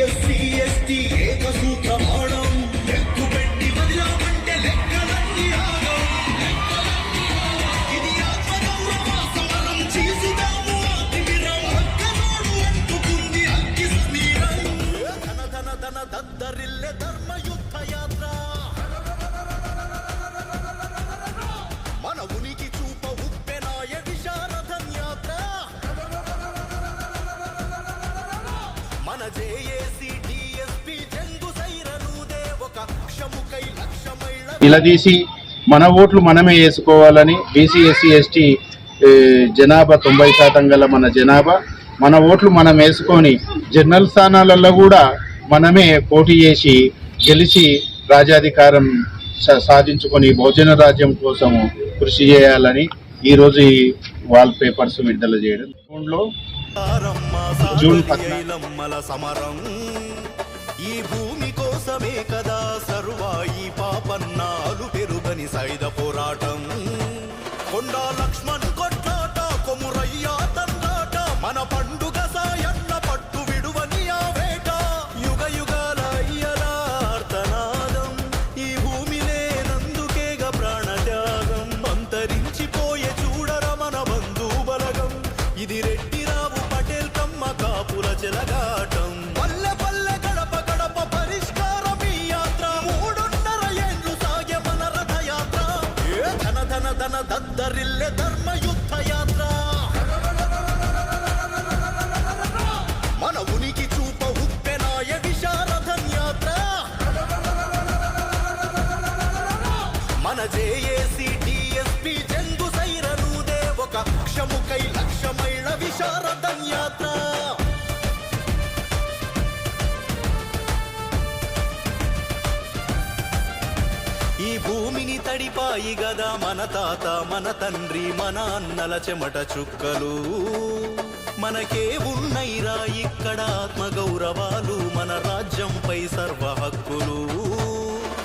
SC ST ఏకసూత్రమాణం ఎక్కుపెట్టి వదిలామంటే లెక్కలన్నీ ఆగం ఇది ఆత్మగౌరవ సమరం చేసుదాము అతివిరం అక్కనోడు అంటుకుంది అగ్గి సమీరం ధన ధన ధన దద్దరిల్లె ధర్మయుద్ధ యాత్ర మన ఉనికి చూప ఉప్పెనాయ విశారథం యాత్ర మన జేఏసీ డిఎస్పీ జంగు సైరనుదే ఒక క్షముకై లక్షమైళ్ళ నిలదీసి మన ఓట్లు మనమే వేసుకోవాలని బీసీ ఎస్సీ ఎస్టీ జనాభా 90% గల మన జనాభా మన ఓట్లు మనం వేసుకొని జనరల్ స్థానాలలో కూడా మనమే పోటీ చేసి గెలిచి రాజ్యాధికారం సాధించుకొని బహుజన రాజ్యం కోసం కృషి చేయాలని ఈరోజు ఈ వాల్ పేపర్స్ విడుదల చేయడం జూన్ 14 సమరం ఈ భూమి కోసమే కదా సర్వాయి పాపన్నాలు పెరుగని సైద పోరాటం కొండా లక్ష్మణ్ కొట్లాట కొమురయ్య తందాట మన పండుగ సాయన్న పట్టు విడువని ఆ వేట యుగ యుగాల అయ్యలార్తనాదం ఈ భూమి లేనందుకేగ ప్రాణత్యాగం అంతరించిపోయే చూడర మన బంధు బలగం ఇది రెడ్డిరావు పటేల్ కమ్మ కాపుల చెలగాటం పల్లె పల్లె గడప గడప పరిష్కారం ఈ యాత్ర 3.5 ఏండ్లు సాగే మన రథయాత్ర ఏ ధన ధన ధన దద్దరిల్లె ధర్మయుద్ధ యాత్ర మన ఉనికి చూప ఉప్పెనాయ విశారథం యాత్ర మన జేఏసీ డిఎస్పీ జంగు సైరనుదే ఒక క్షముకై లక్షమైళ్ళ విశారథం యాత్ర ఈ భూమిని తడిపాయి గదా మన తాత మన తండ్రి మన అన్నల చెమట చుక్కలు మనకే ఉన్నైరా ఇక్కడ ఆత్మగౌరవాలు మన రాజ్యంపై సర్వ హక్కులు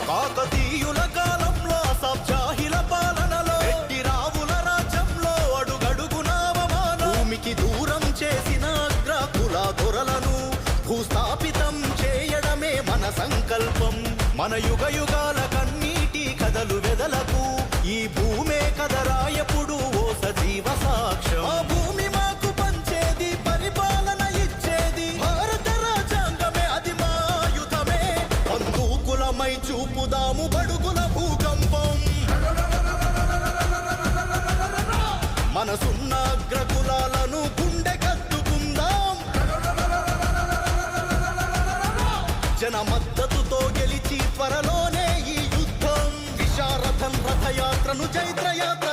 కాకతీయుల కాలంలో అసబ్జాహిల పాలనలో రెడ్డిరావుల రాజ్యంలో అడుగడుగునావమానం భూమికి దూరం చేసిన అగ్రకుల దొరలను భూస్థాపితం చేయడమే మన సంకల్పం మన యుగ యుగాల కన్నీటి కథలు వెదలకు ఈ భూమే కదరాయపుడు ఓ సజీవ సాక్ష్యం ఆ భూమి మాకు పంచేది పరిపాలన ఇచ్చేది భారత రాజ్యాంగమే అది మా ఆయుధమే బంధుకులమై చూపుదాము బడుగుల భూకంపం మనసున్న అగ్రకులాలను గుండె కత్తుకుందాం జన మద్దతుతో గెలిచి త్వరలోనే ఈ యుద్ధం విశారథం రథయాత్రను చైత్రయాత్ర